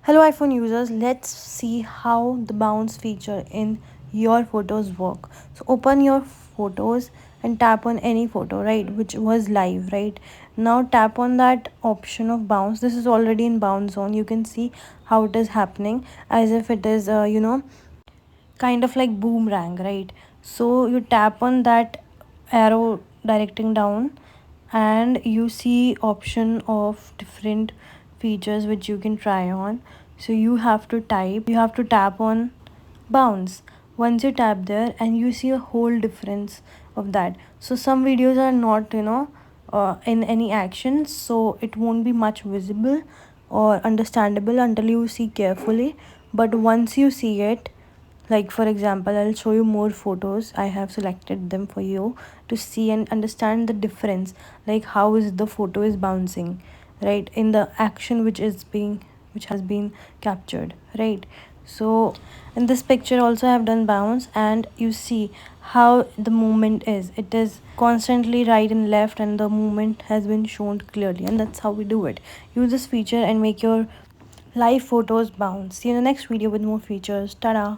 Hello iPhone users, let's see how the bounce feature in your photos work. So open your photos and tap on any photo, right, which was live, right? Now tap on that option of bounce. This is already in bounce zone. You can see how it is happening as if it is kind of like boomerang, right? So you tap on that arrow directing down and you see option of different features which you can try on. So you have to tap on bounce. Once you tap there and you see a whole difference of that. So some videos are not in any action, so it won't be much visible or understandable until you see carefully. But once you see it, like for example, I'll show you more photos. I have selected them for you to see and understand the difference, like how is the photo is bouncing, right, in the action which has been captured, right? So in this picture also I have done bounce, and you see how the movement is. It is constantly right and left, and the movement has been shown clearly, and that's how we do it. Use this feature and make your live photos bounce. See you in the next video with more features. Ta-da!